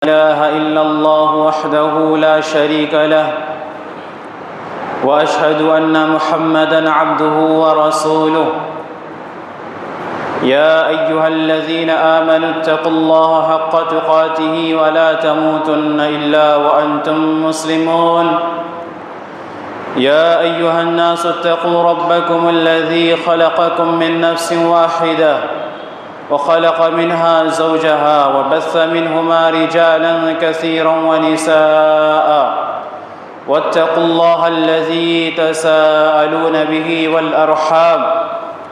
إله إلا الله وحده لا شريك له وأشهد أن محمدًا عبده ورسوله يا أيها الذين آمنوا اتقوا الله حق تقاته ولا تموتن إلا وأنتم مسلمون يا أيها الناس اتقوا ربكم الذي خلقكم من نفس واحدة وخلق منها زوجها وبث منهما رجالا كثيرا ونساء واتقوا الله الذي تساءلون به والأرحام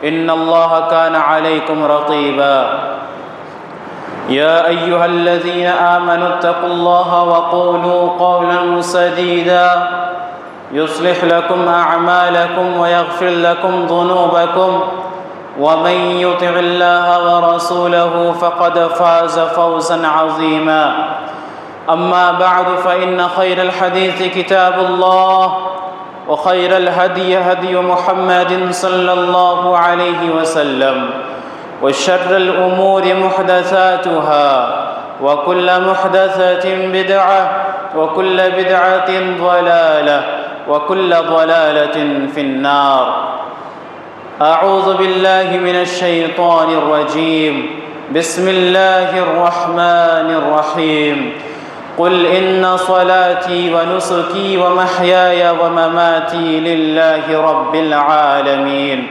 إن الله كان عليكم رقيبا يا أيها الذين آمنوا اتقوا الله وقولوا قولا سديدا يصلح لكم أعمالكم ويغفر لكم ذنوبكم ومن يطع الله ورسوله فقد فاز فوزا عظيما أما بعد فإن خير الحديث كتاب الله وخير الهدي هدي محمد صلى الله عليه وسلم وشر الأمور محدثاتها وكل محدثة بدعة وكل بدعة ضلالة وكل ضلالة في النار أعوذ بالله من الشيطان الرجيم بسم الله الرحمن الرحيم قل إن صلاتي ونسكي ومحياي ومماتي لله رب العالمين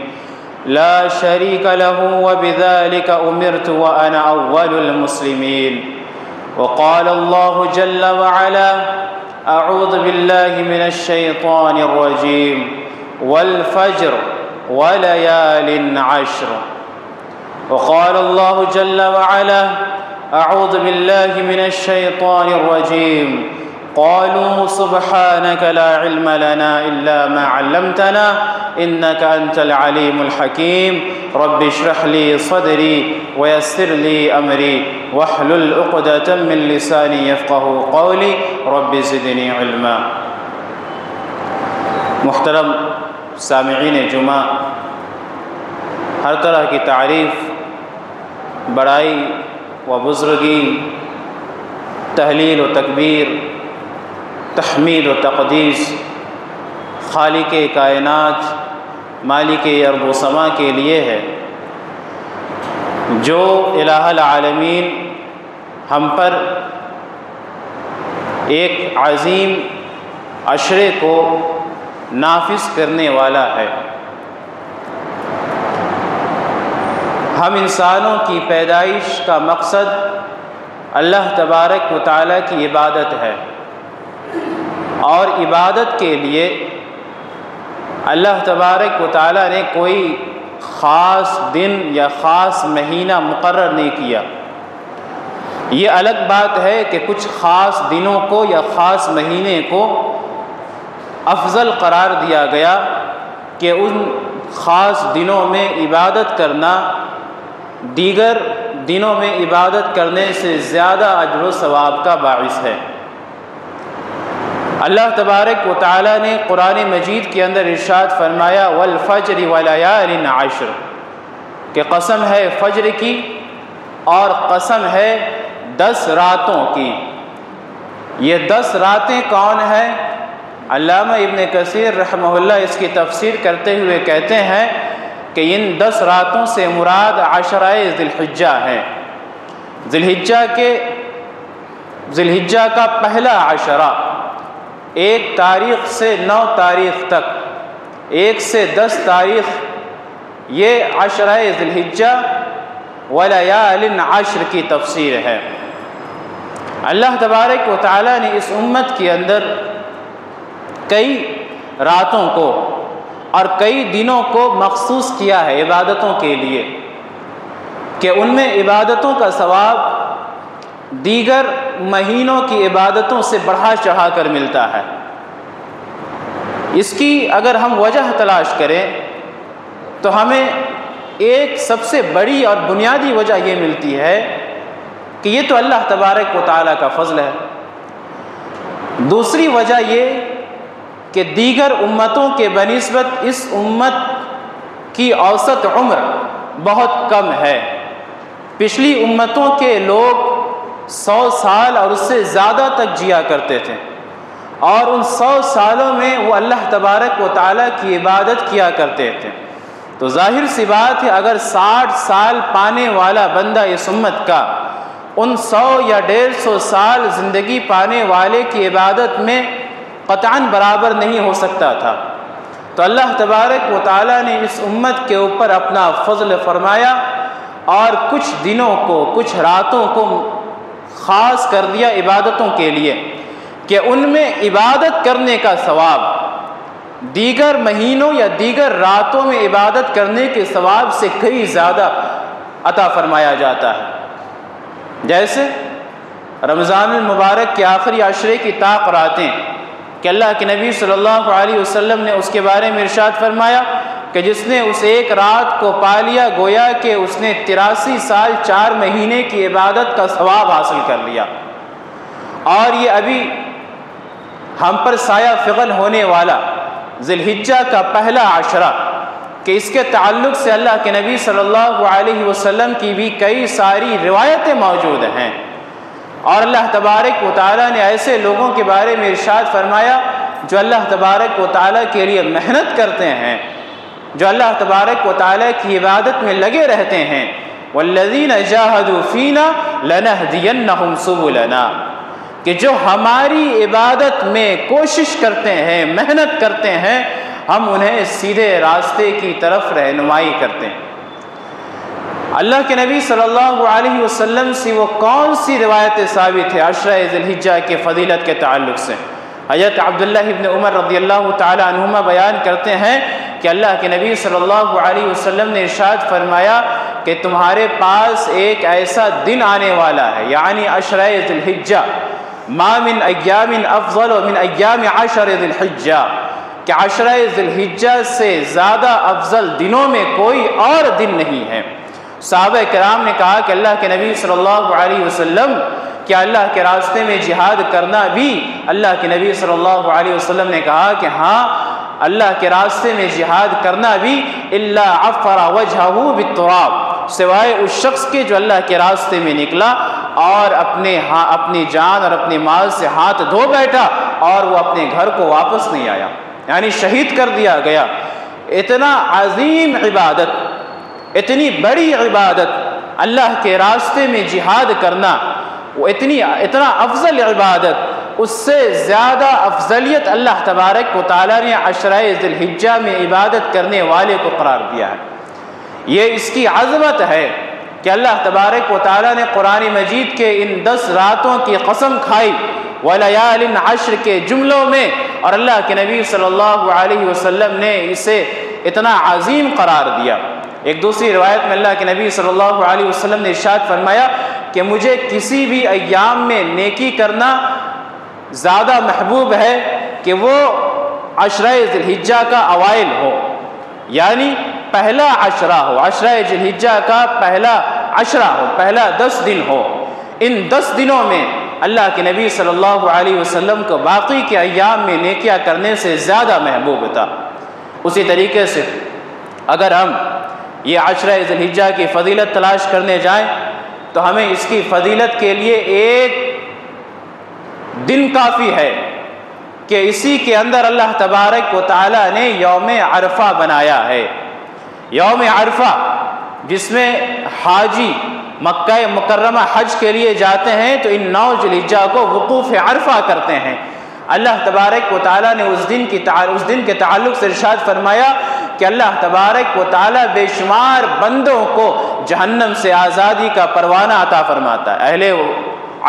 لا شريك له وبذلك أمرت وأنا أول المسلمين وقال الله جل وعلا أعوذ بالله من الشيطان الرجيم والفجر وليال عشر وقال الله جل وعلا أعوذ بالله من الشيطان الرجيم قالوا سبحانك لا علم لنا إلا ما علمتنا إنك أنت العليم الحكيم رب اشرح لي صدري ويسر لي أمري واحلل عقدة من لساني يفقه قولي رب زدني علما۔ محترم سامعین جمعہ، ہر طرح کی تعریف، بڑائی و بزرگی، تہلیل و تکبیر، تحمید و تقدیس خالق کائنات مالک ارض و سما کے لیے ہے، جو الہ العالمین ہم پر ایک عظیم عشرے کو نافذ کرنے والا ہے۔ ہم انسانوں کی پیدائش کا مقصد اللہ تبارک و تعالیٰ کی عبادت ہے، اور عبادت کے لیے اللہ تبارک و تعالیٰ نے کوئی خاص دن یا خاص مہینہ مقرر نہیں کیا۔ یہ الگ بات ہے کہ کچھ خاص دنوں کو یا خاص مہینے کو افضل قرار دیا گیا کہ ان خاص دنوں میں عبادت کرنا دیگر دنوں میں عبادت کرنے سے زیادہ اجر و ثواب کا باعث ہے۔ اللہ تبارک و تعالیٰ نے قرآن مجید کے اندر ارشاد فرمایا والفجر ولیال عشر، کہ قسم ہے فجر کی اور قسم ہے 10 راتوں کی۔ یہ 10 راتیں کون ہیں؟ علامہ ابن کثیر رحمہ اللہ اس کی تفسیر کرتے ہوئے کہتے ہیں کہ ان 10 راتوں سے مراد عشرہ ذی الحجہ ہیں۔ ذی الحجہ کا پہلا عشرہ 1 تاریخ سے 9 تاریخ تک، 1 سے 10 تاریخ، یہ عشرہ ذی الحجہ ولیال عشر کی تفسیر ہے۔ اللہ تبارک و تعالیٰ نے اس امت کے اندر کئی راتوں کو اور کئی دنوں کو مخصوص کیا ہے عبادتوں کے لیے، کہ ان میں عبادتوں کا ثواب دیگر مہینوں کی عبادتوں سے بڑھا چڑھا کر ملتا ہے۔ اس کی اگر ہم وجہ تلاش کریں تو ہمیں ایک سب سے بڑی اور بنیادی وجہ یہ ملتی ہے کہ یہ تو اللہ تبارک و تعالیٰ کا فضل ہے۔ دوسری وجہ یہ کہ دیگر امتوں کے بنسبت اس امت کی اوسط عمر بہت کم ہے۔ پچھلی امتوں کے لوگ 100 سال اور اس سے زیادہ تک جیا کرتے تھے، اور ان 100 سالوں میں وہ اللہ تبارک و تعالیٰ کی عبادت کیا کرتے تھے۔ تو ظاہر سی بات ہے اگر 60 سال پانے والا بندہ اس امت کا ان 100 یا 150 سال زندگی پانے والے کی عبادت میں قطعاً برابر نہیں ہو سکتا تھا، تو اللہ تبارک و تعالیٰ نے اس امت کے اوپر اپنا فضل فرمایا اور کچھ دنوں کو، کچھ راتوں کو خاص کر دیا عبادتوں کے لیے، کہ ان میں عبادت کرنے کا ثواب دیگر مہینوں یا دیگر راتوں میں عبادت کرنے کے ثواب سے کئی زیادہ عطا فرمایا جاتا ہے۔ جیسے رمضان المبارک کے آخری عشرے کی طاق راتیں کہ اللہ کے نبی صلی اللہ علیہ وسلم نے اس کے بارے میں ارشاد فرمایا کہ جس نے اس ایک رات کو پا لیا گویا کہ اس نے 83 سال 4 مہینے کی عبادت کا ثواب حاصل کر لیا۔ اور یہ ابھی ہم پر سایہ فغن ہونے والا ذی الحجہ کا پہلا عشرہ کہ اس کے تعلق سے اللہ کے نبی صلی اللہ علیہ وسلم کی بھی کئی ساری روایتیں موجود ہیں، اور اللہ تبارک و تعالیٰ نے ایسے لوگوں کے بارے میں ارشاد فرمایا جو اللہ تبارک و تعالیٰ کے لیے محنت کرتے ہیں، جو اللہ تبارک و تعالیٰ کی عبادت میں لگے رہتے ہیں۔ وَالَّذِينَ جَاهَدُوا فِينَا لَنَهْدِيَنَّهُمْ سُبُلَنَا، کہ جو ہماری عبادت میں کوشش کرتے ہیں، محنت کرتے ہیں، ہم انہیں سیدھے راستے کی طرف رہنمائی کرتے ہیں۔ اللہ کے نبی صلی اللہ علیہ وسلم سے وہ کون سی روایتیں ثابت ہے عشرہ ذی الحجہ کے فضیلت کے تعلق سے؟ حضرت عبداللہ ابن عمر رضی اللہ تعالی عنہما بیان کرتے ہیں کہ اللہ کے نبی صلی اللہ علیہ وسلم نے ارشاد فرمایا کہ تمہارے پاس ایک ایسا دن آنے والا ہے، یعنی عشرہ ذی الحجہ، ما من ایام افضل من ایام عشر ذی الحجہ، کہ عشرہ ذی الحجہ سے زیادہ افضل دنوں میں کوئی اور دن نہیں ہے۔ صحابہ کرام نے کہا کہ اللہ کے نبی صلی اللہ علیہ وسلم کیا اللہ کے راستے میں جہاد کرنا بھی؟ اللہ کے نبی صلی اللہ علیہ وسلم نے کہا کہ ہاں، اللہ کے راستے میں جہاد کرنا بھی، الا عفر وجہہ بالتراب، سوائے اس شخص کے جو اللہ کے راستے میں نکلا اور اپنی جان اور اپنے مال سے ہاتھ دھو بیٹھا اور وہ اپنے گھر کو واپس نہیں آیا، یعنی شہید کر دیا گیا۔ اتنا عظیم عبادت، اتنی بڑی عبادت اللہ کے راستے میں جہاد کرنا، وہ اتنا افضل عبادت، اس سے زیادہ افضلیت اللہ تبارک و تعالیٰ نے عشرہ ذی الحجہ میں عبادت کرنے والے کو قرار دیا ہے۔ یہ اس کی عظمت ہے کہ اللہ تبارک و تعالیٰ نے قرآن مجید کے ان 10 راتوں کی قسم کھائی وَلَيَالٍ عَشْرٍ کے جملوں میں، اور اللہ کے نبی صلی اللہ علیہ وسلم نے اسے اتنا عظیم قرار دیا۔ ایک دوسری روایت میں اللہ کے نبی صلی اللہ علیہ وسلم نے ارشاد فرمایا کہ مجھے کسی بھی ایام میں نیکی کرنا زیادہ محبوب ہے کہ وہ عشرہ ذی الحجہ کا اوائل ہو، یعنی پہلا عشرہ ہو، عشرہ ذی الحجہ کا پہلا عشرہ ہو، پہلا 10 دن ہو۔ ان 10 دنوں میں اللہ کے نبی صلی اللہ علیہ وسلم کو باقی کے ایام میں نیکیاں کرنے سے زیادہ محبوب تھا۔ اسی طریقے سے اگر ہم یہ عشرہ ذی الحجہ کی فضیلت تلاش کرنے جائیں تو ہمیں اس کی فضیلت کے لیے ایک دن کافی ہے کہ اسی کے اندر اللہ تبارک و تعالیٰ نے یوم عرفہ بنایا ہے۔ یوم عرفہ جس میں حاجی مکہ مکرمہ حج کے لیے جاتے ہیں تو ان 9 ذی الحجہ کو وقوف عرفہ کرتے ہیں۔ اللہ تبارک و تعالیٰ نے اس دن کے تعلق سے ارشاد فرمایا کہ اللہ تبارک و تعالیٰ بے شمار بندوں کو جہنم سے آزادی کا پروانہ عطا فرماتا ہے۔ اہل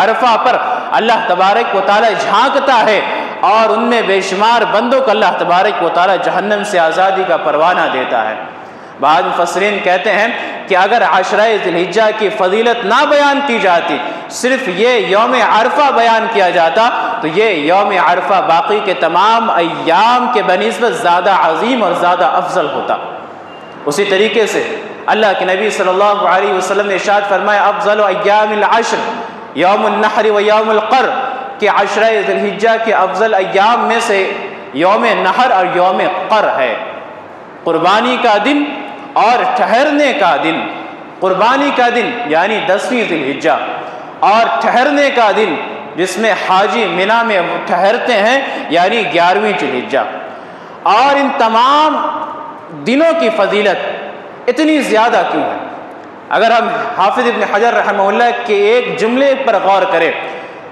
عرفہ پر اللہ تبارک و تعالیٰ جھانکتا ہے اور ان میں بے شمار بندوں کو اللہ تبارک و تعالیٰ جہنم سے آزادی کا پروانہ دیتا ہے۔ بعض مفسرین کہتے ہیں کہ اگر عشرہ ذی الحجہ کی فضیلت نہ بیان کی جاتی، صرف یہ یوم عرفہ بیان کیا جاتا تو یہ یوم عرفہ باقی کے تمام ایام کے بنسبت زیادہ عظیم اور زیادہ افضل ہوتا۔ اسی طریقے سے اللہ کے نبی صلی اللہ علیہ وسلم نے ارشاد فرمایا افضل ایام العشر یوم النحر و یوم القر، کہ عشرہ ذی الحجہ کے افضل ایام میں سے یوم نحر اور یوم قر ہے، قربانی کا دن اور ٹھہرنے کا دن۔ قربانی کا دن یعنی 10ویں ذی الحجہ، اور ٹھہرنے کا دن جس میں حاجی مینا میں ٹھہرتے ہیں یعنی 11ویں ذی الحجہ۔ اور ان تمام دنوں کی فضیلت اتنی زیادہ کیوں ہے؟ اگر ہم حافظ ابن حجر رحمہ اللہ کے ایک جملے پر غور کریں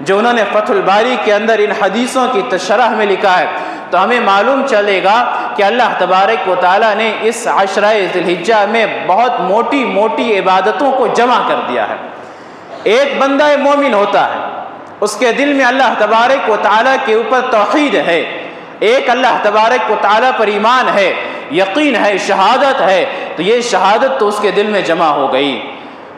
جو انہوں نے فتح الباری کے اندر ان حدیثوں کی شرح میں لکھا ہے، تو ہمیں معلوم چلے گا کہ اللہ تبارک و تعالیٰ نے اس عشرہ ذی الحجہ میں بہت موٹی موٹی عبادتوں کو جمع کر دیا ہے۔ ایک بندہ مومن ہوتا ہے، اس کے دل میں اللہ تبارک و تعالیٰ کے اوپر توحید ہے، ایک اللہ تبارک و تعالیٰ پر ایمان ہے، یقین ہے، شہادت ہے، تو یہ شہادت تو اس کے دل میں جمع ہو گئی۔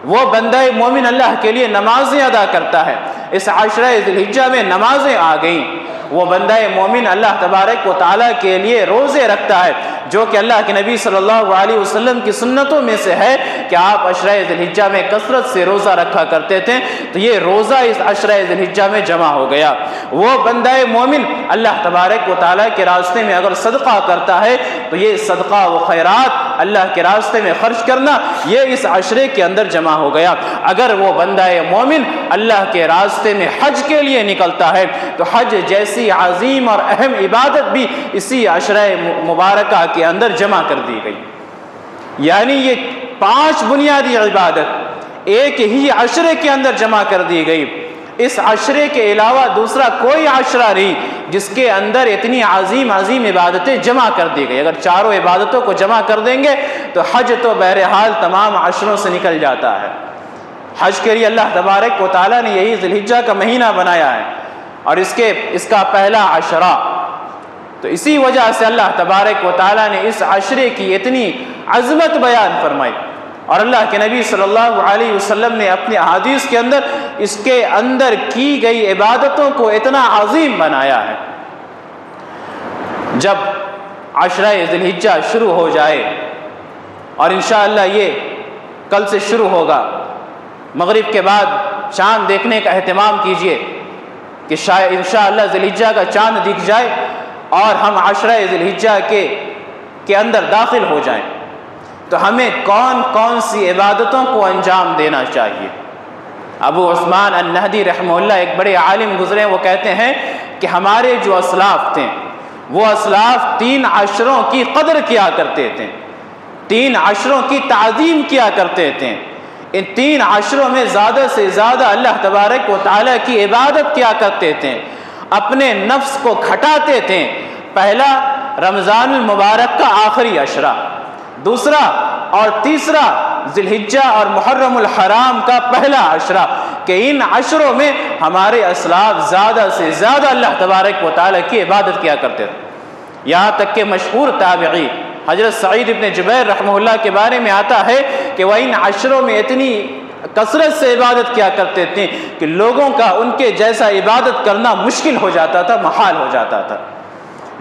وہ بندہ مومن اللہ کے لیے نمازیں ادا کرتا ہے، اس عشرہ ذی الحجہ میں نمازیں آ گئیں۔ وہ بندہ مومن اللہ تبارک و تعالیٰ کے لیے روزے رکھتا ہے، جو کہ اللہ کے نبی صلی اللہ علیہ وسلم کی سنتوں میں سے ہے کہ آپ عشرہ ذی الحجہ میں کثرت سے روزہ رکھا کرتے تھے، تو یہ روزہ اس عشرہ ذی الحجہ میں جمع ہو گیا۔ وہ بندہ مومن اللہ تبارک و تعالیٰ کے راستے میں اگر صدقہ کرتا ہے تو یہ صدقہ و خیرات اللہ کے راستے میں خرچ کرنا یہ اس عشرے کے اندر جمع ہو گیا۔ اگر وہ بندہ مومن اللہ کے راستے میں حج کے لیے نکلتا ہے تو حج جیسی عظیم اور اہم عبادت بھی اسی عشرہ مبارکہ کے اندر جمع کر دی گئی۔ یعنی یہ 5 بنیادی عبادت ایک ہی عشرے کے اندر جمع کر دی گئی۔ اس عشرے کے علاوہ دوسرا کوئی عشرہ نہیں جس کے اندر اتنی عظیم عظیم عبادتیں جمع کر دی گئی۔ اگر چاروں عبادتوں کو جمع کر دیں گے تو حج تو بہرحال تمام عشروں سے نکل جاتا ہے۔ حج کے لیے اللہ تبارک و تعالیٰ نے یہی ذی الحجہ کا مہینہ بنایا ہے اور اس کا پہلا عشرہ، تو اسی وجہ سے اللہ تبارک و تعالیٰ نے اس عشرے کی اتنی عظمت بیان فرمائی، اور اللہ کے نبی صلی اللہ علیہ وسلم نے اپنے احادیث کے اندر اس کے اندر کی گئی عبادتوں کو اتنا عظیم بنایا ہے۔ جب عشرہ ذی الحجہ شروع ہو جائے، اور انشاءاللہ یہ کل سے شروع ہوگا، مغرب کے بعد چاند دیکھنے کا اہتمام کیجئے کہ شاید انشاءاللہ ذی الحجہ کا چاند دکھ جائے اور ہم عشرہ ذی الحجہ کے اندر داخل ہو جائیں، تو ہمیں کون کون سی عبادتوں کو انجام دینا چاہیے۔ ابو عثمان النہدی رحمہ اللہ ایک بڑے عالم گزرے، وہ کہتے ہیں کہ ہمارے جو اسلاف تھے وہ اسلاف 3 عشروں کی قدر کیا کرتے تھے، 3 عشروں کی تعظیم کیا کرتے تھے، ان 3 عشروں میں زیادہ سے زیادہ اللہ تبارک و تعالیٰ کی عبادت کیا کرتے تھے، اپنے نفس کو گھٹاتے تھے۔ پہلا رمضان المبارک کا آخری عشرہ، دوسرا اور تیسرا ذی الحجہ اور محرم الحرام کا پہلا عشرہ، کہ ان عشروں میں ہمارے اسلاف زیادہ سے زیادہ اللہ تبارک و تعالیٰ کی عبادت کیا کرتے تھے۔ یہاں تک کہ مشہور تابعی حضرت سعید ابن جبیر رحمہ اللہ کے بارے میں آتا ہے کہ وہ ان عشروں میں اتنی کثرت سے عبادت کیا کرتے تھے کہ لوگوں کا ان کے جیسا عبادت کرنا مشکل ہو جاتا تھا، محال ہو جاتا تھا۔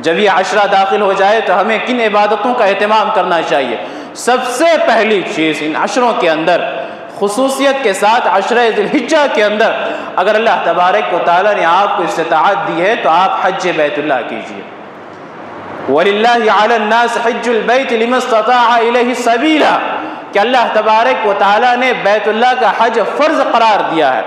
جب یہ عشرہ داخل ہو جائے تو ہمیں کن عبادتوں کا اہتمام کرنا چاہیے؟ سب سے پہلی چیز ان عشروں کے اندر، خصوصیت کے ساتھ عشرہ ذی الحجہ کے اندر، اگر اللہ تبارک و تعالیٰ نے آپ کو استطاعت دی ہے تو آپ حج بیت اللہ کیجیے۔ وَلِلَّهِ عَلَى النَّاسِ حِجُّ الْبَيْتِ لِمَنِ اسْتَطَاعَ إِلَيْهِ سَبِيلًا، کہ اللہ تبارک و تعالیٰ نے بیت اللہ کا حج فرض قرار دیا ہے۔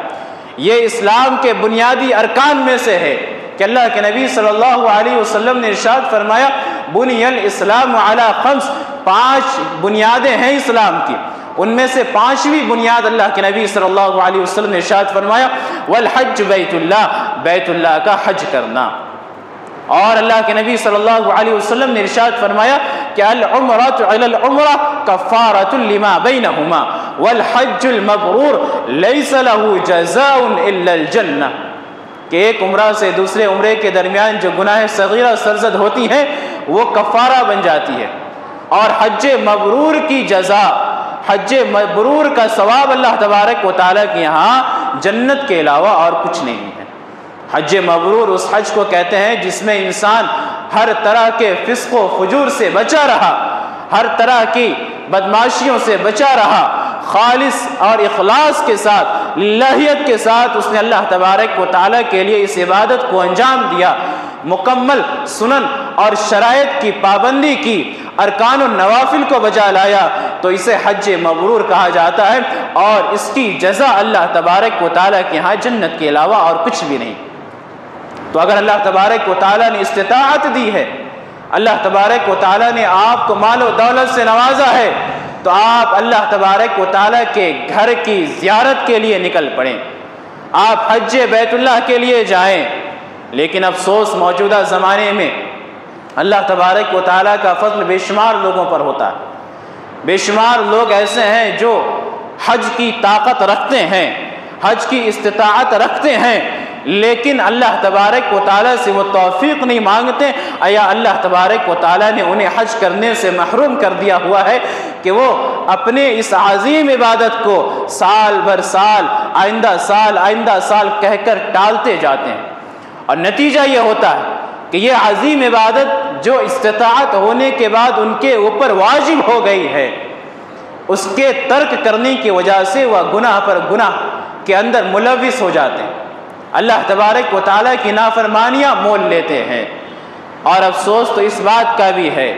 یہ اسلام کے بنیادی ارکان میں سے ہے کہ اللہ کے نبی صلی اللہ علیہ وسلم نے ارشاد فرمایا بنی الاسلام علی 5، 5 بنیادیں ہیں اسلام کی، ان میں سے 5ویں بنیاد اللہ کے نبی صلی اللہ علیہ وسلم نے ارشاد فرمایا والحج بیت اللہ، بیت اللہ کا حج کرنا۔ اور اللہ کے نبی صلی اللہ علیہ وسلم نے ارشاد فرمایا کہ العمرۃ علی العمرہ کفارۃ لما بینہما والحج المبرور لیس له جزاء الا الجنہ، کہ ایک عمرہ سے دوسرے عمرے کے درمیان جو گناہ صغیرہ سرزد ہوتی ہیں وہ کفارہ بن جاتی ہے، اور حج مبرور کی جزا، حج مبرور کا ثواب اللہ تبارک و تعالیٰ کے یہاں جنت کے علاوہ اور کچھ نہیں ہے۔ حج مبرور اس حج کو کہتے ہیں جس میں انسان ہر طرح کے فسق و فجور سے بچا رہا، ہر طرح کی بدماشیوں سے بچا رہا، خالص اور اخلاص کے ساتھ، للہیت کے ساتھ اس نے اللہ تبارک و تعالیٰ کے لیے اس عبادت کو انجام دیا، مکمل سنن اور شرائط کی پابندی کی، ارکان و نوافل کو بجا لایا، تو تو اسے حج مبرور کہا جاتا ہے، اور اس کی جزا اللہ تبارک و تعالیٰ کے ہاں جنت کے علاوہ اور کچھ بھی نہیں۔ تو اگر اللہ تبارک و تعالیٰ نے استطاعت دی ہے، اللہ تبارک و تعالیٰ نے آپ کو مال و دولت سے نوازا ہے، تو آپ اللہ تبارک و تعالیٰ کے گھر کی زیارت کے لیے نکل پڑیں، آپ حج بیت اللہ کے لیے جائیں۔ لیکن افسوس موجودہ زمانے میں اللہ تبارک و تعالیٰ کا فضل بے شمار لوگوں پر ہوتا ہے، بے شمار لوگ ایسے ہیں جو حج کی طاقت رکھتے ہیں، حج کی استطاعت رکھتے ہیں، لیکن اللہ تبارک و تعالیٰ سے وہ توفیق نہیں مانگتے، یا اللہ تبارک و تعالیٰ نے انہیں حج کرنے سے محروم کر دیا ہوا ہے کہ وہ اپنے اس عظیم عبادت کو سال بھر سال، آئندہ سال کہہ کر ٹالتے جاتے ہیں، اور نتیجہ یہ ہوتا ہے کہ یہ عظیم عبادت جو استطاعت ہونے کے بعد ان کے اوپر واجب ہو گئی ہے، اس کے ترک کرنے کی وجہ سے وہ گناہ پر گناہ کے اندر ملوث ہو جاتے ہیں، اللہ تبارک و تعالیٰ کی نافرمانیاں مول لیتے ہیں۔ اور افسوس تو اس بات کا بھی ہے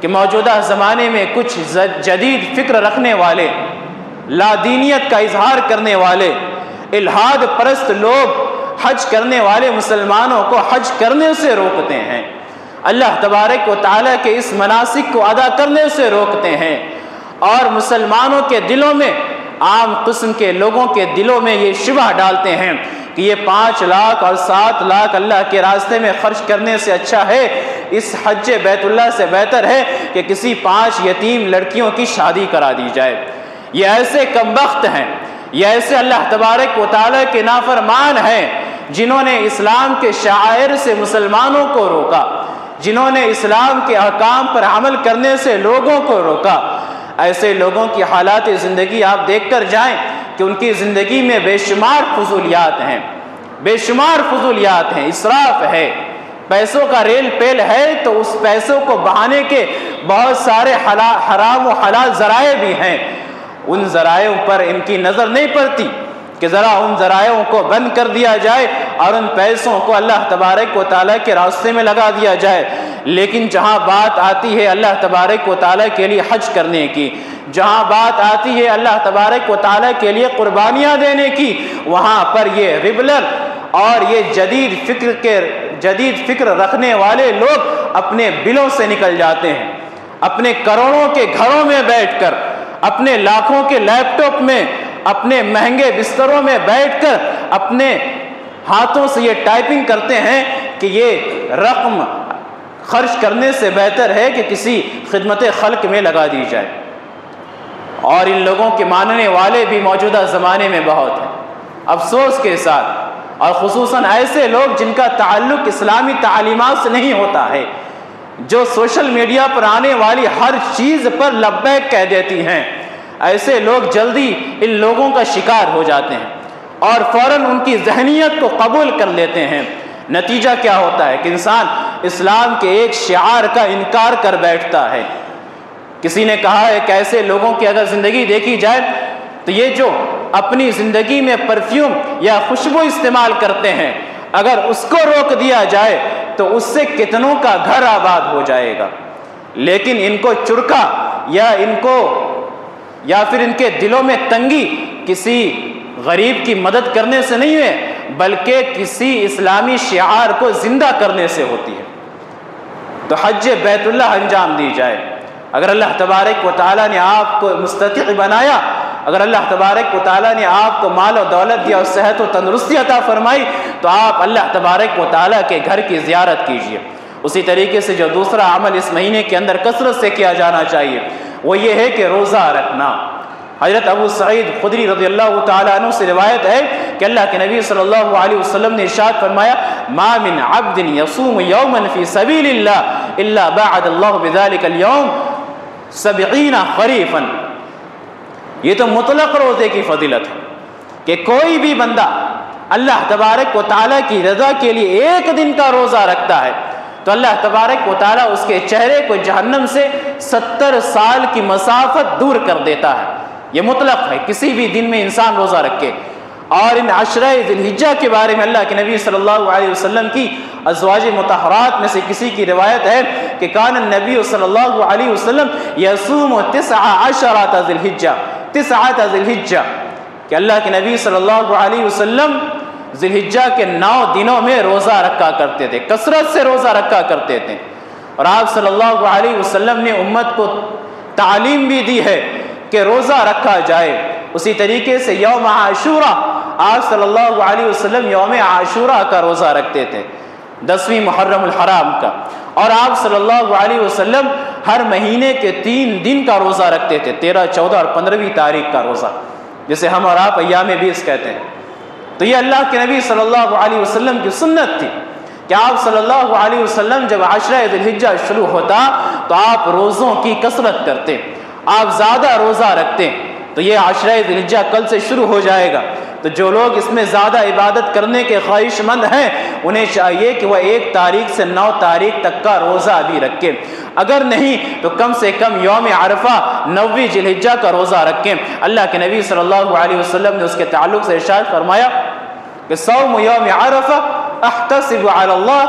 کہ موجودہ زمانے میں کچھ جدید فکر رکھنے والے، لادینیت کا اظہار کرنے والے، الحاد پرست لوگ حج کرنے والے مسلمانوں کو حج کرنے سے روکتے ہیں، اللہ تبارک و تعالیٰ کے اس مناسک کو ادا کرنے سے روکتے ہیں، اور مسلمانوں کے دلوں میں، عام قسم کے لوگوں کے دلوں میں یہ شبہ ڈالتے ہیں کہ یہ 5 لاکھ اور 7 لاکھ اللہ کے راستے میں خرچ کرنے سے اچھا ہے، اس حج بیت اللہ سے بہتر ہے کہ کسی 5 یتیم لڑکیوں کی شادی کرا دی جائے۔ یہ ایسے کمبخت ہیں، یہ ایسے اللہ تبارک و تعالیٰ کے نافرمان ہیں جنہوں نے اسلام کے شعائر سے مسلمانوں کو روکا، جنہوں نے اسلام کے احکام پر عمل کرنے سے لوگوں کو روکا۔ ایسے لوگوں کی حالات زندگی آپ دیکھ کر جائیں کہ ان کی زندگی میں بے شمار فضولیات ہیں، بے شمار فضولیات ہیں، اسراف ہے، پیسوں کا ریل پیل ہے، تو اس پیسوں کو بہانے کے بہت سارے حرام و حلال ذرائع بھی ہیں، ان ذرائعوں پر ان کی نظر نہیں پڑتی کہ ذرا ان ذرائعوں کو بند کر دیا جائے اور ان پیسوں کو اللہ تبارک و تعالیٰ کے راستے میں لگا دیا جائے۔ لیکن جہاں بات آتی ہے اللہ تبارک و تعالیٰ کے لیے حج کرنے کی، جہاں بات آتی ہے اللہ تبارک و تعالیٰ کے لیے قربانیاں دینے کی، وہاں پر یہ ریبلر اور یہ جدید فکر رکھنے والے لوگ اپنے بلوں سے نکل جاتے ہیں، اپنے کروڑوں کے گھروں میں بیٹھ کر، اپنے لاکھوں کے لیپ ٹاپ میں، اپنے مہنگے بستروں میں بیٹھ کر اپنے ہاتھوں سے یہ ٹائپنگ کرتے ہیں کہ یہ رقم خرچ کرنے سے بہتر ہے کہ کسی خدمت خلق میں لگا دی جائے۔ اور ان لوگوں کے ماننے والے بھی موجودہ زمانے میں بہت ہیں، افسوس کے ساتھ، اور خصوصاً ایسے لوگ جن کا تعلق اسلامی تعلیمات سے نہیں ہوتا ہے، جو سوشل میڈیا پر آنے والی ہر چیز پر لبیک کہہ دیتی ہیں، ایسے لوگ جلدی ان لوگوں کا شکار ہو جاتے ہیں اور فوراً ان کی ذہنیت کو قبول کر لیتے ہیں۔ نتیجہ کیا ہوتا ہے کہ انسان اسلام کے ایک شعار کا انکار کر بیٹھتا ہے۔ کسی نے کہا ہے کہ ایسے لوگوں کی اگر زندگی دیکھی جائے تو یہ جو اپنی زندگی میں پرفیوم یا خوشبو استعمال کرتے ہیں، اگر اس کو روک دیا جائے تو اس سے کتنوں کا گھر آباد ہو جائے گا، لیکن ان کو چرکا یا پھر ان کے دلوں میں تنگی کسی غریب کی مدد کرنے سے نہیں ہے، بلکہ کسی اسلامی شعار کو زندہ کرنے سے ہوتی ہے۔ تو حج بیت اللہ انجام دی جائے۔ اگر اللہ تبارک و تعالیٰ نے آپ کو مستطیع بنایا، اگر اللہ تبارک و تعالیٰ نے آپ کو مال و دولت دیا اور صحت و تندرستی عطا فرمائی، تو آپ اللہ تبارک و تعالیٰ کے گھر کی زیارت کیجیے۔ اسی طریقے سے جو دوسرا عمل اس مہینے کے اندر کثرت سے کیا جانا چاہیے وہ یہ ہے کہ روزہ رکھنا۔ حضرت ابو سعید خدری رضی اللہ تعالیٰ عنہ سے روایت ہے کہ اللہ کے نبی صلی اللہ علیہ وسلم نے ارشاد فرمایا، ما من عبد یصوم یوما فی سبیل اللہ الا باعد اللہ بذلک اليوم 70 خریفا۔ یہ تو مطلق روزے کی فضیلت ہے کہ کوئی بھی بندہ اللہ تبارک و تعالیٰ کی رضا کے لیے ایک دن کا روزہ رکھتا ہے تو اللہ تبارک و تعالیٰ اس کے چہرے کو جہنم سے 70 سال کی مسافت دور کر دیتا ہے۔ یہ مطلق ہے، کسی بھی دن میں انسان روزہ رکھے۔ اور ان عشرہ ذی الحجہ کے بارے میں اللہ کے نبی صلی اللہ علیہ وسلم کی ازواج مطہرات میں سے کسی کی روایت ہے کہ کان النبی صلی اللہ علیہ وسلم یصوم 19 ذی الحجہ، 9 ذی الحجہ، کہ اللہ کے نبی صلی اللہ علیہ وسلم ذی الحجہ کے 9 دنوں میں روزہ رکھا کرتے تھے، کثرت سے روزہ رکھا کرتے تھے۔ اور آپ صلی اللہ علیہ وسلم نے امت کو تعلیم بھی دی ہے کہ روزہ رکھا جائے۔ اسی طریقے سے یوم عاشورہ، آپ صلی اللہ علیہ وسلم یوم عاشورہ کا روزہ رکھتے تھے، 10ویں محرم الحرام کا۔ اور آپ صلی اللہ علیہ وسلم ہر مہینے کے 3 دن کا روزہ رکھتے تھے، 13، 14 اور 15ویں تاریخ کا روزہ، جسے ہم اور آپ ایام 20 کہتے ہیں۔ تو یہ اللہ کے نبی صلی اللہ علیہ وسلم کی سنت تھی کہ آپ صلی اللہ علیہ وسلم جب عشرہ ذی الحجہ شروع ہوتا تو آپ روزوں کی کثرت کرتے، آپ زیادہ روزہ رکھتے۔ تو یہ عشرہ ذی الحجہ کل سے شروع ہو جائے گا، تو جو لوگ اس میں زیادہ عبادت کرنے کے خواہش مند ہیں انہیں چاہیے کہ وہ 1 تاریخ سے 9 تاریخ تک کا روزہ بھی رکھیں، اگر نہیں تو کم سے کم یوم عرفہ 9ویں ذی الحجہ کا روزہ رکھیں۔ اللہ کے نبی صلی اللہ علیہ وسلم نے اس کے تعلق سے ارشاد فرمایا کہ صوم یوم عرفہ احتسب علی اللہ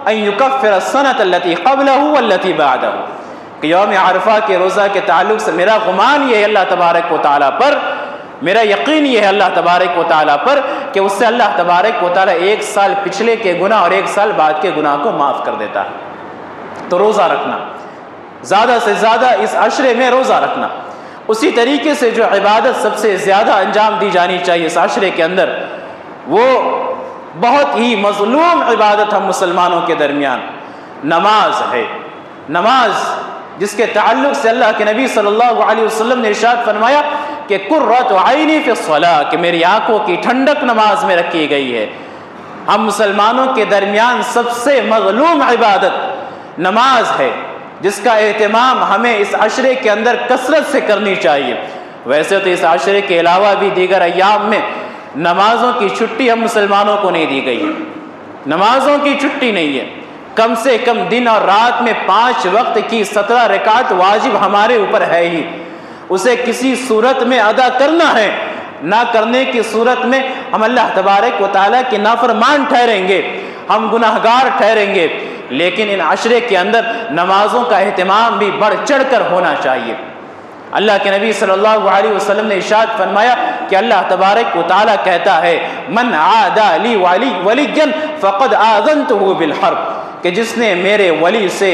ان یکفر السنۃ التي قبلہ والتي بعدہ، کہ یوم عرفہ کے روزہ کے تعلق سے میرا گمان یہ ہے اللہ تبارک و تعالیٰ پر، میرا یقین یہ ہے اللہ تبارک و تعالیٰ پر کہ اس سے اللہ تبارک و تعالیٰ 1 سال پچھلے کے گناہ اور 1 سال بعد کے گناہ کو معاف کر دیتا ہے۔ تو روزہ رکھنا، زیادہ سے زیادہ اس عشرے میں روزہ رکھنا۔ اسی طریقے سے جو عبادت سب سے زیادہ انجام دی جانی چاہیے اس عشرے کے اندر، وہ بہت ہی مظلوم عبادت ہم مسلمانوں کے درمیان نماز ہے۔ نماز جس کے تعلق سے اللہ کے نبی صلی اللہ علیہ وسلم نے ارشاد فرمایا کہ قرۃ عینی فی الصلاۃ، کہ میری آنکھوں کی ٹھنڈک نماز میں رکھی گئی ہے۔ ہم مسلمانوں کے درمیان سب سے مظلوم عبادت نماز ہے، جس کا اہتمام ہمیں اس عشرے کے اندر کثرت سے کرنی چاہیے۔ ویسے تو اس عشرے کے علاوہ بھی دیگر ایام میں نمازوں کی چھٹی ہم مسلمانوں کو نہیں دی گئی ہے، نمازوں کی چھٹی نہیں ہے۔ کم سے کم دن اور رات میں 5 وقت کی 17 رکعت واجب ہمارے اوپر ہے ہی، اسے کسی صورت میں ادا کرنا ہے، نہ کرنے کی صورت میں ہم اللہ تبارک و تعالیٰ کی نافرمان ٹھہریں گے، ہم گناہگار ٹھہریں گے۔ لیکن ان عشرے کے اندر نمازوں کا اہتمام بھی بڑھ چڑھ کر ہونا چاہیے۔ اللہ کے نبی صلی اللہ علیہ وسلم نے ارشاد فرمایا کہ اللہ تبارک و تعالیٰ کہتا ہے من عادى لی ولیا فقد آذنتہ بالحرب، کہ جس نے میرے ولی سے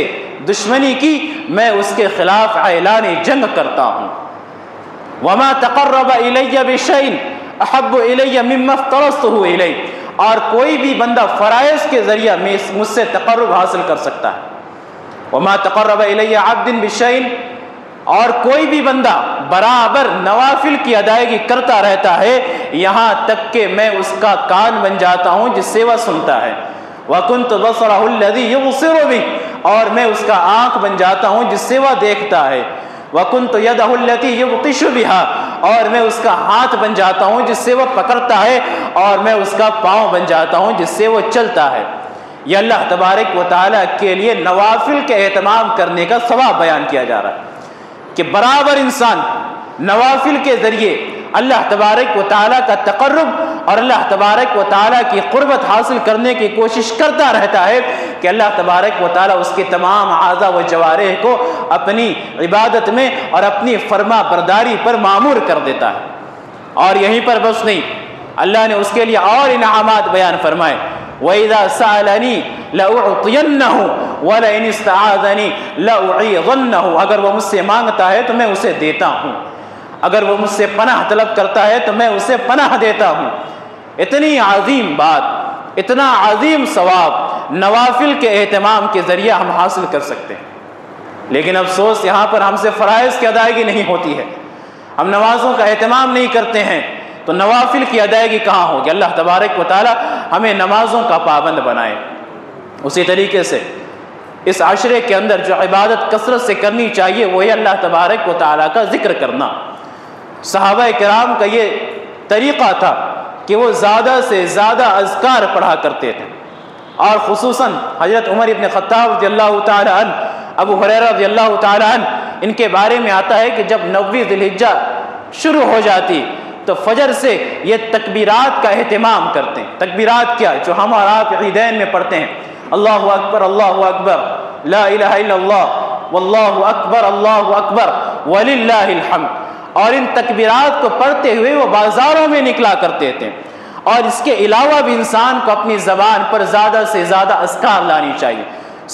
دشمنی کی میں اس کے خلاف اعلان جنگ کرتا ہوں۔ وما تقرب الی بشیء احب الی مما افترضته الیہ، اور کوئی بھی بندہ فرائض کے ذریعہ مجھ سے تقرب حاصل کر سکتا ہے۔ وما تقرب الی عبد بشیء، اور کوئی بھی بندہ برابر نوافل کی ادائیگی کرتا رہتا ہے یہاں تک کہ میں اس کا کان بن جاتا ہوں جس سے وہ سنتا ہے۔ وَكُنْتُ بَصَرَهُ الَّذِي يُبْصِرُ بِهِ، اور میں اس کا آنکھ بن جاتا ہوں جس سے وہ دیکھتا ہے۔ وَكُنْتُ يَدَهُ الَّتِي يُبْطِشُ بِهَا، اور میں اس کا ہاتھ بن جاتا ہوں جس سے وہ پکڑتا ہے، اور میں اس کا پاؤں بن جاتا ہوں جس سے وہ چلتا ہے۔ یہ اللہ تبارک و تعالیٰ کے لیے نوافل کے اہتمام کرنے کا ثواب بیان کیا جا رہا ہے کہ برابر انسان نوافل کے ذریعے اللہ تبارک و تعالیٰ کا تقرب اور اللہ تبارک و تعالیٰ کی قربت حاصل کرنے کی کوشش کرتا رہتا ہے کہ اللہ تبارک و تعالیٰ اس کے تمام اعضاء و جوارح کو اپنی عبادت میں اور اپنی فرما برداری پر معمور کر دیتا ہے۔ اور یہیں پر بس نہیں، اللہ نے اس کے لیے اور انعامات بیان فرمائے۔ وَإِذَا سَأَلَنِي لَأُعْطِيَنَّهُ وَلَئِنِ اسْتَعَاذَنِي لَأُعِيذَنَّهُ، اگر وہ مجھ سے مانگتا ہے تو میں اسے دیتا ہوں، اگر وہ مجھ سے پناہ طلب کرتا ہے تو میں اسے پناہ دیتا ہوں۔ اتنی عظیم بات، اتنا عظیم ثواب نوافل کے اہتمام کے ذریعہ ہم حاصل کر سکتے ہیں۔ لیکن افسوس یہاں پر ہم سے فرائض کی ادائیگی نہیں ہوتی ہے، ہم نمازوں کا اہتمام نہیں کرتے ہیں، تو نوافل کی ادائیگی کہاں ہوگی؟ اللہ تبارک و تعالی ہمیں نمازوں کا پابند بنائے۔ اسی طریقے سے اس عشرے کے اندر جو عبادت کثرت سے کرنی چاہیے وہ ہے اللہ تبارک و تعالیٰ کا ذکر کرنا۔ صحابہ کرام کا یہ طریقہ تھا کہ وہ زیادہ سے زیادہ اذکار پڑھا کرتے تھے، اور خصوصاً حضرت عمر ابن خطاب رضی اللہ تعالی عنہ، ابو ہریرہ رضی اللہ تعالی عنہ، ان کے بارے میں آتا ہے کہ جب 9ویں ذی الحجہ شروع ہو جاتی تو فجر سے یہ تکبیرات کا اہتمام کرتے ہیں۔ تکبیرات کیا؟ جو ہم اور آپ عیدین میں پڑھتے ہیں، اللہ اکبر لا الہ الا اللہ واللہ اکبر وللہ الحمد، اور ان تکبیرات کو پڑھتے ہوئے وہ بازاروں میں نکلا کرتے تھے۔ اور اس کے علاوہ بھی انسان کو اپنی زبان پر زیادہ سے زیادہ اذکار لانی چاہیے،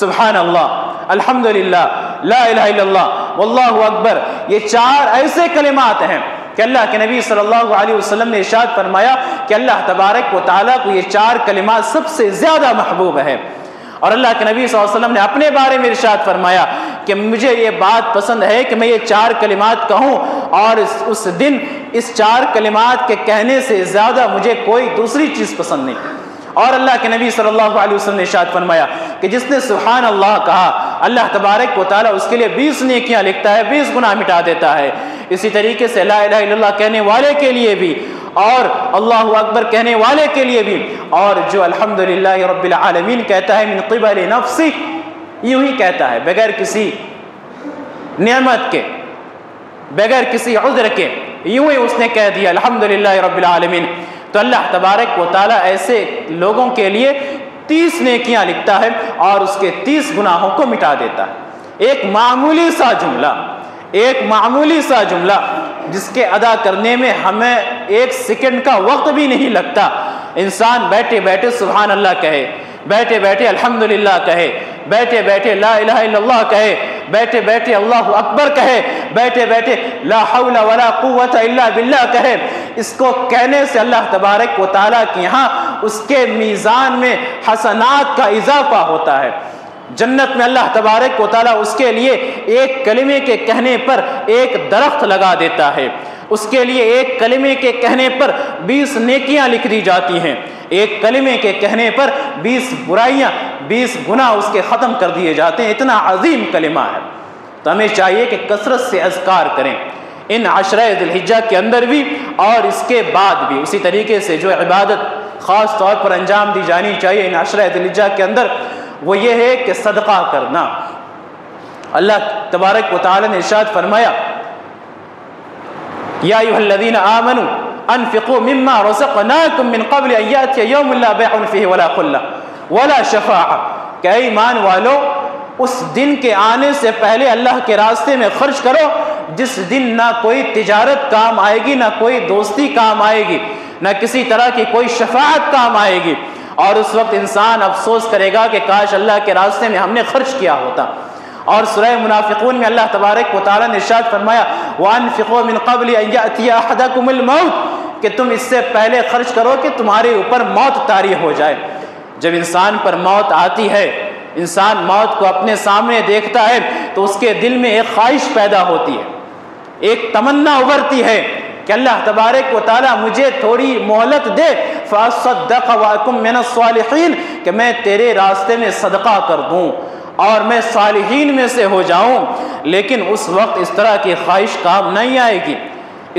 سبحان اللہ، الحمدللہ، لا الہ الا اللہ، واللہ اکبر۔ یہ 4 ایسے کلمات ہیں کہ اللہ کے نبی صلی اللہ علیہ وسلم نے ارشاد فرمایا کہ اللہ تبارک و تعالیٰ کو یہ 4 کلمات سب سے زیادہ محبوب ہے۔ اور اللہ کے نبی صلی اللہ علیہ وسلم نے اپنے بارے میں ارشاد فرمایا کہ مجھے یہ بات پسند ہے کہ میں یہ 4 کلمات کہوں، اور اس دن اس 4 کلمات کے کہنے سے زیادہ مجھے کوئی دوسری چیز پسند نہیں۔ اور اللہ کے نبی صلی اللہ علیہ وسلم نے ارشاد فرمایا کہ جس نے سبحان اللہ کہا، اللہ تبارک و تعالیٰ اس کے لیے 20 نیکیاں لکھتا ہے، 20 گناہ مٹا دیتا ہے۔ اسی طریقے سے لا الہ الا اللہ کہنے والے کے لیے بھی، اور اللہ اکبر کہنے والے کے لیے بھی، اور جو الحمدللہ رب العالمین کہتا ہے من قبل نفسی، یوں ہی کہتا ہے بغیر کسی نعمت کے، بغیر کسی عذر کے، یوں ہی اس نے کہہ دیا الحمدللہ رب العالمین، تو اللہ تبارک و تعالیٰ ایسے لوگوں کے لیے 30 نیکیاں لکھتا ہے اور اس کے 30 گناہوں کو مٹا دیتا ہے۔ ایک معمولی سا جملہ جس کے ادا کرنے میں ہمیں 1 سیکنڈ کا وقت بھی نہیں لگتا، انسان بیٹھے بیٹھے سبحان اللہ کہے، بیٹھے بیٹھے الحمدللہ کہے، بیٹھے بیٹھے لا الہ الا اللہ کہے، بیٹھے بیٹھے اللہ اکبر کہے، بیٹھے بیٹھے لا حول ولا قوت الا باللہ کہے۔ اس کو کہنے سے اللہ تبارک و تعالیٰ کے یہاں اس کے میزان میں حسنات کا اضافہ ہوتا ہے۔ جنت میں اللہ تبارک و تعالیٰ اس کے لیے ایک کلمے کے کہنے پر ایک درخت لگا دیتا ہے، اس کے لیے ایک کلمے کے کہنے پر 20 نیکیاں لکھ دی جاتی ہیں، ایک کلمے کے کہنے پر 20 برائیاں، 20 گناہ اس کے ختم کر دیے جاتے ہیں۔ اتنا عظیم کلمہ ہے، تو ہمیں چاہیے کہ کثرت سے اذکار کریں ان عشرہ ذی الحجہ کے اندر بھی اور اس کے بعد بھی۔ اسی طریقے سے جو عبادت خاص طور پر انجام دی جانی چاہیے ان عشرہ ذی الحجہ کے اندر، وہ یہ ہے کہ صدقہ کرنا۔ اللہ تبارک و تعالی نے ارشاد فرمایا یا ایھا الذین آمنوا انفقوا مما رزقناکم من قبل ان یأتی یوم لا بیع فیہ ولا خلہ ولا شفاعہ، کہ اے ایمان والو اس دن کے آنے سے پہلے اللہ کے راستے میں خرچ کرو جس دن نہ کوئی تجارت کام آئے گی، نہ کوئی دوستی کام آئے گی، نہ کسی طرح کی کوئی شفاعت کام آئے گی، اور اس وقت انسان افسوس کرے گا کہ کاش اللہ کے راستے میں ہم نے خرچ کیا ہوتا۔ اور سورہ منافقون میں اللہ تبارک و تعالیٰ نے ارشاد فرمایا وَأَنفِقُوا مِن قَبْلِ أَن يَأْتِيَ أَحَدَكُمُ الْمَوْتُ، کہ تم اس سے پہلے خرچ کرو کہ تمہارے اوپر موت طاری ہو جائے۔ جب انسان پر موت آتی ہے، انسان موت کو اپنے سامنے دیکھتا ہے تو اس کے دل میں ایک خواہش پیدا ہوتی ہے، ایک تمنا ابھرتی ہے کہ اللہ تبارک و تعالیٰ مجھے تھوڑی مہلت دے فَأَصَّدَّقَ وَأَكُن مِّنَ الصَّالِحِينَ، کہ میں تیرے راستے میں صدقہ کر دوں اور میں صالحین میں سے ہو جاؤں۔ لیکن اس وقت اس طرح کی خواہش کام نہیں آئے گی،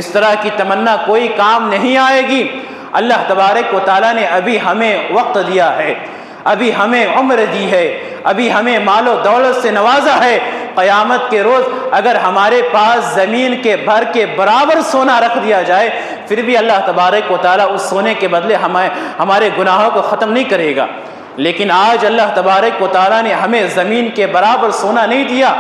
اس طرح کی تمنا کوئی کام نہیں آئے گی۔ اللہ تبارک و تعالیٰ نے ابھی ہمیں وقت دیا ہے، ابھی ہمیں عمر دی ہے، ابھی ہمیں مال و دولت سے نوازا ہے۔ قیامت کے روز اگر ہمارے پاس زمین کے بھر کے برابر سونا رکھ دیا جائے پھر بھی اللہ تبارک و تعالیٰ اس سونے کے بدلے ہمارے گناہوں کو ختم نہیں کرے گا۔ لیکن آج اللہ تبارک و تعالیٰ نے ہمیں زمین کے برابر سونا نہیں دیا،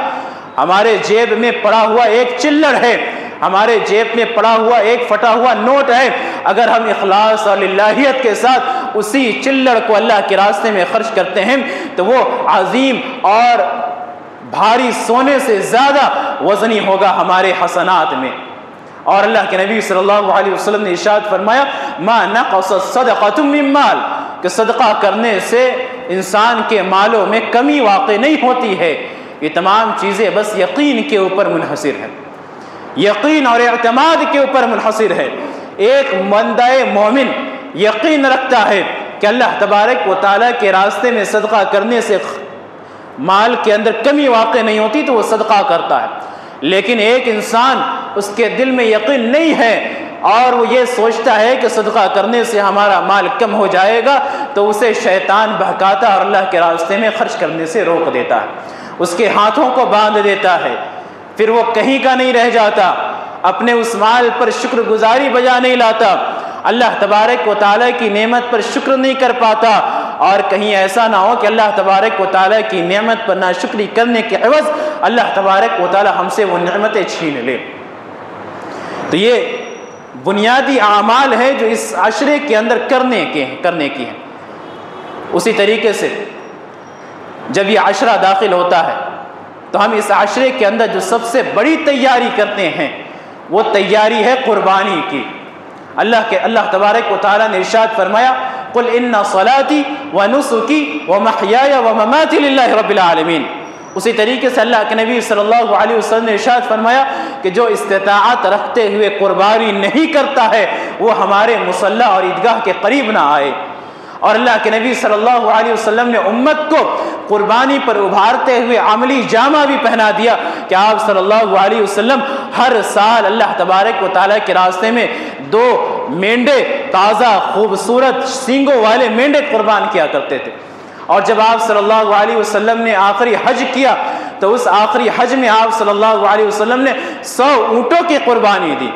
ہمارے جیب میں پڑا ہوا ایک چلڑ ہے، ہمارے جیب میں پڑا ہوا ایک پھٹا ہوا نوٹ ہے۔ اگر ہم اخلاص اور للہیت کے ساتھ اسی چلڑ کو اللہ کے راستے میں خرچ کرتے ہیں تو وہ عظیم اور بھاری سونے سے زیادہ وزنی ہوگا ہمارے حسنات میں۔ اور اللہ کے نبی صلی اللہ علیہ وسلم نے ارشاد فرمایا ما نقصت صدقۃ من مال، کہ صدقہ کرنے سے انسان کے مالوں میں کمی واقع نہیں ہوتی ہے۔ یہ تمام چیزیں بس یقین کے اوپر منحصر ہے، یقین اور اعتماد کے اوپر منحصر ہے۔ ایک بندہ مومن یقین رکھتا ہے کہ اللہ تبارک و تعالیٰ کے راستے میں صدقہ کرنے سے مال کے اندر کمی واقع نہیں ہوتی تو وہ صدقہ کرتا ہے۔ لیکن ایک انسان اس کے دل میں یقین نہیں ہے اور وہ یہ سوچتا ہے کہ صدقہ کرنے سے ہمارا مال کم ہو جائے گا تو اسے شیطان بہکاتا اور اللہ کے راستے میں خرچ کرنے سے روک دیتا ہے، اس کے ہاتھوں کو باندھ دیتا ہے، پھر وہ کہیں کا نہیں رہ جاتا۔ اپنے اس مال پر شکر گزاری بجا نہیں لاتا، اللہ تبارک و تعالیٰ کی نعمت پر شکر نہیں کر پاتا، اور کہیں ایسا نہ ہو کہ اللہ تبارک و تعالیٰ کی نعمت پر ناشکری کرنے کے عوض اللہ تبارک و تعالیٰ ہم سے وہ نعمتیں چھین لے۔ تو یہ بنیادی اعمال ہے جو اس عشرے کے اندر کرنے کی ہیں۔ اسی طریقے سے جب یہ عشرہ داخل ہوتا ہے تو ہم اس عشرے کے اندر جو سب سے بڑی تیاری کرتے ہیں وہ تیاری ہے قربانی کی۔ اللہ تبارک و تعالیٰ نے ارشاد فرمایا قل ان صلاتی ونسکی ومحیای ومماتی للہ رب العالمین۔ اسی طریقے سے اللہ کے نبی صلی اللہ علیہ وسلم نے ارشاد فرمایا کہ جو استطاعت رکھتے ہوئے قربانی نہیں کرتا ہے وہ ہمارے مصلی اور عیدگاہ کے قریب نہ آئے۔ اور اللہ کے نبی صلی اللہ علیہ وسلم نے امت کو قربانی پر ابھارتے ہوئے عملی جامہ بھی پہنا دیا کہ آپ صلی اللہ علیہ وسلم ہر سال اللہ تبارک و تعالیٰ کے راستے میں 2 مینڈے تازہ خوبصورت سینگوں والے مینڈے قربان کیا کرتے تھے۔ اور جب آپ صلی اللہ علیہ وسلم نے آخری حج کیا تو اس آخری حج میں آپ صلی اللہ علیہ وسلم نے 100 اونٹوں کی قربانی دی۔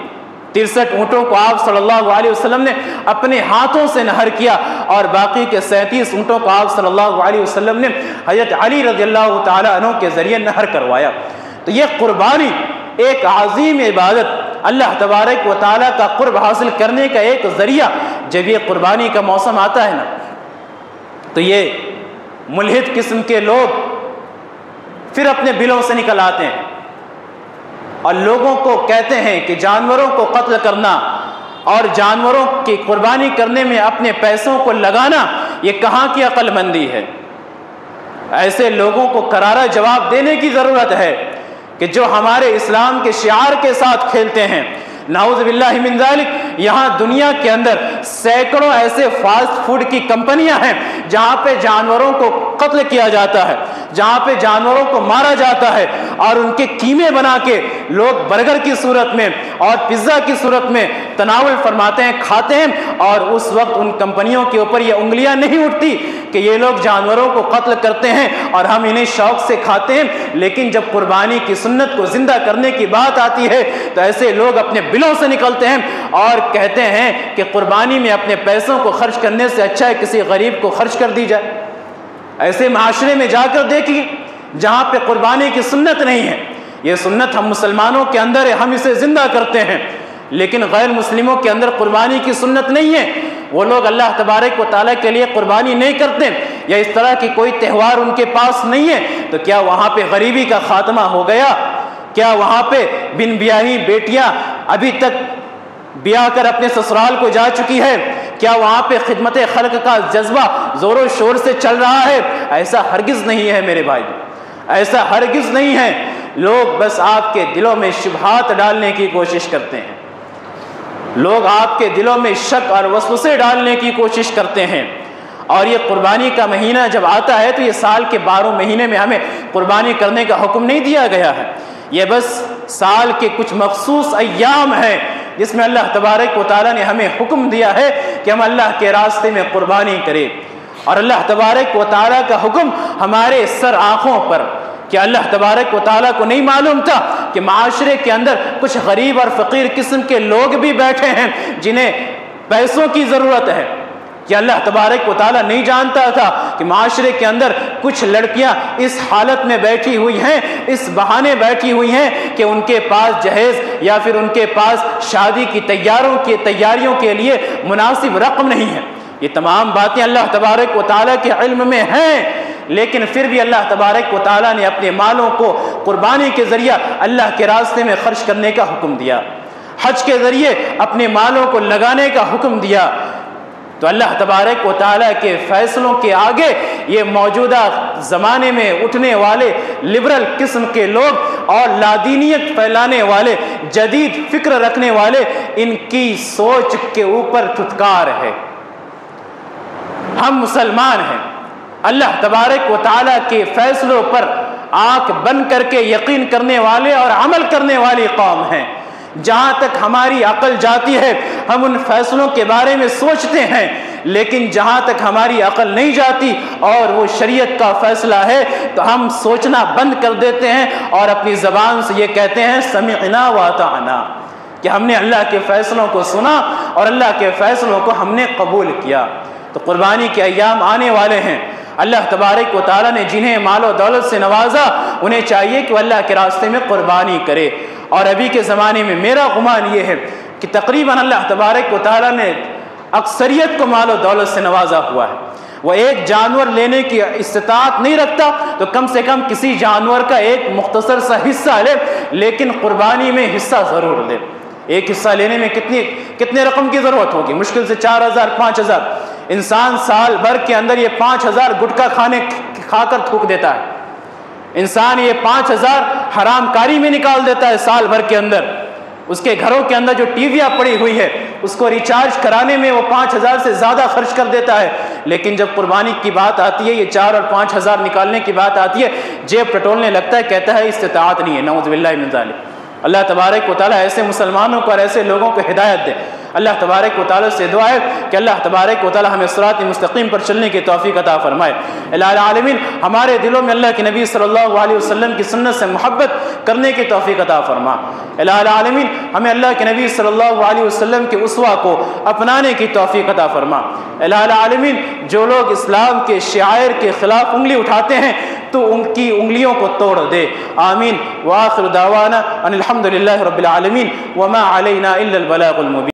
63 اونٹوں کو آپ صلی اللہ علیہ وسلم نے اپنے ہاتھوں سے نہر کیا، اور باقی کے 37 اونٹوں کو آپ صلی اللہ علیہ وسلم نے حضرت علی رضی اللہ تعالیٰ عنہ کے ذریعے نہر کروایا۔ تو یہ قربانی ایک عظیم عبادت، اللہ تبارک و تعالیٰ کا قرب حاصل کرنے کا ایک ذریعہ۔ جب یہ قربانی کا موسم آتا ہے نا تو یہ ملحد قسم کے لوگ پھر اپنے بلوں سے نکل آتے ہیں اور لوگوں کو کہتے ہیں کہ جانوروں کو قتل کرنا اور جانوروں کی قربانی کرنے میں اپنے پیسوں کو لگانا یہ کہاں کی عقل مندی ہے۔ ایسے لوگوں کو کرارا جواب دینے کی ضرورت ہے کہ جو ہمارے اسلام کے شعار کے ساتھ کھیلتے ہیں۔ نعوذ باللہ من ذالک، یہاں دنیا کے اندر سینکڑوں ایسے فاسٹ فوڈ کی کمپنیاں ہیں جہاں پہ جانوروں کو قتل کیا جاتا ہے، جہاں پہ جانوروں کو مارا جاتا ہے، اور ان کے قیمے بنا کے لوگ برگر کی صورت میں اور پیزا کی صورت میں تناول فرماتے ہیں، کھاتے ہیں، اور اس وقت ان کمپنیوں کے اوپر یہ انگلیاں نہیں اٹھتی کہ یہ لوگ جانوروں کو قتل کرتے ہیں اور ہم انہیں شوق سے کھاتے ہیں۔ لیکن جب قربانی کی سنت کو زندہ کرنے کی بات آتی ہے تو ایسے لوگ اپنے بلوں سے نکلتے ہیں اور کہتے ہیں کہ قربانی میں اپنے پیسوں کو خرچ کرنے سے اچھا ہے کسی غریب کو خرچ کر دی جائے۔ ایسے معاشرے میں جا کر دیکھیے جہاں پہ قربانی کی سنت نہیں ہے۔ یہ سنت ہم مسلمانوں کے اندر ہے، ہم اسے زندہ کرتے ہیں، لیکن غیر مسلموں کے اندر قربانی کی سنت نہیں ہے۔ وہ لوگ اللہ تبارک و تعالیٰ کے لیے قربانی نہیں کرتے، یا اس طرح کی کوئی تہوار ان کے پاس نہیں ہے، تو کیا وہاں پہ غریبی کا خاتمہ ہو گیا؟ کیا وہاں پہ بن بیاہی بیٹیاں ابھی تک بیاہ کر اپنے سسرال کو جا چکی ہے؟ کیا وہاں پہ خدمت خلق کا جذبہ زور و شور سے چل رہا ہے؟ ایسا ہرگز نہیں ہے میرے بھائی، ایسا ہرگز نہیں ہے۔ لوگ بس آپ کے دلوں میں شبہات ڈالنے کی کوشش کرتے ہیں، لوگ آپ کے دلوں میں شک اور وسوسے ڈالنے کی کوشش کرتے ہیں۔ اور یہ قربانی کا مہینہ جب آتا ہے تو یہ سال کے 12 مہینے میں ہمیں قربانی کرنے کا حکم نہیں دیا گیا ہے، یہ بس سال کے کچھ مخصوص ایام ہیں جس میں اللہ تبارک و تعالیٰ نے ہمیں حکم دیا ہے کہ ہم اللہ کے راستے میں قربانی کریں۔ اور اللہ تبارک و تعالیٰ کا حکم ہمارے سر آنکھوں پر، کہ اللہ تبارک و تعالیٰ کو نہیں معلوم تھا کہ معاشرے کے اندر کچھ غریب اور فقیر قسم کے لوگ بھی بیٹھے ہیں جنہیں پیسوں کی ضرورت ہے؟ کہ اللہ تبارک و تعالیٰ نہیں جانتا تھا کہ معاشرے کے اندر کچھ لڑکیاں اس حالت میں بیٹھی ہوئی ہیں، اس بہانے بیٹھی ہوئی ہیں کہ ان کے پاس جہیز یا پھر ان کے پاس شادی کی تیاریوں کے لیے مناسب رقم نہیں ہے؟ یہ تمام باتیں اللہ تبارک و تعالیٰ کے علم میں ہیں، لیکن پھر بھی اللہ تبارک و تعالیٰ نے اپنے مالوں کو قربانی کے ذریعہ اللہ کے راستے میں خرچ کرنے کا حکم دیا، حج کے ذریعے اپنے مالوں کو لگانے کا حکم دیا۔ تو اللہ تبارک و تعالیٰ کے فیصلوں کے آگے یہ موجودہ زمانے میں اٹھنے والے لبرل قسم کے لوگ اور لادینیت پھیلانے والے، جدید فکر رکھنے والے، ان کی سوچ کے اوپر دھتکار ہے۔ ہم مسلمان ہیں، اللہ تبارک و تعالیٰ کے فیصلوں پر آنکھ بند کر کے یقین کرنے والے اور عمل کرنے والی قوم ہیں۔ جہاں تک ہماری عقل جاتی ہے ہم ان فیصلوں کے بارے میں سوچتے ہیں، لیکن جہاں تک ہماری عقل نہیں جاتی اور وہ شریعت کا فیصلہ ہے تو ہم سوچنا بند کر دیتے ہیں اور اپنی زبان سے یہ کہتے ہیں سمعنا واطعنا۔ کہ ہم نے اللہ کے فیصلوں کو سنا اور اللہ کے فیصلوں کو ہم نے قبول کیا۔ تو قربانی کے ایام آنے والے ہیں، اللہ تبارک و تعالیٰ نے جنہیں مال و دولت سے نوازا انہیں چاہیے کہ وہ اللہ کے راستے میں قربانی کرے۔ اور ابھی کے زمانے میں میرا گمان یہ ہے کہ تقریباً اللہ تبارک و تعالیٰ نے اکثریت کو مال و دولت سے نوازا ہوا ہے۔ وہ ایک جانور لینے کی استطاعت نہیں رکھتا تو کم سے کم کسی جانور کا ایک مختصر سا حصہ لے، لیکن قربانی میں حصہ ضرور لے۔ ایک حصہ لینے میں کتنے رقم کی ضرورت ہوگی؟ مشکل سے 4,000 5,000۔ انسان سال بھر کے اندر یہ 5,000 گٹکا کھا کر تھوک دیتا ہے، انسان یہ 5,000 حرام کاری میں نکال دیتا ہے سال بھر کے اندر۔ اس کے گھروں کے اندر جو ٹی ویاں پڑی ہوئی ہے اس کو ریچارج کرانے میں وہ 5,000 سے زیادہ خرچ کر دیتا ہے، لیکن جب قربانی کی بات آتی ہے، یہ 4 اور 5,000 نکالنے کی بات آتی ہے، جیب ٹٹولنے لگتا ہے، کہتا ہے استطاعت نہیں ہے۔ نعوذ باللہ من ذالک۔ اللہ تبارک و تعالیٰ ایسے مسلمانوں کو اور ایسے لوگوں کو ہدایت دے۔ اللہ تبارک و تعالیٰ سے دعا ہے کہ اللہ تبارک و تعالیٰ ہمیں صراط مستقیم پر چلنے کی توفیق عطا فرمائے۔ الہ العالمین ہمارے دلوں میں اللہ کے نبی صلی اللہ علیہ وسلم کی سنت سے محبت کرنے کی توفیق عطا فرما۔ الہ العالمین ہمیں اللہ کے نبی صلی اللہ علیہ وسلم کے اسوہ کو اپنانے کی توفیق عطا فرما۔ الہ العالمین جو لوگ اسلام کے شعائر کے خلاف انگلی اٹھاتے ہیں تو ان کی انگلیوں کو توڑ دے، آمین۔ وآخر دعوانا ان الحمد للہ رب العالمین وما علینا الا البلاغ المبین۔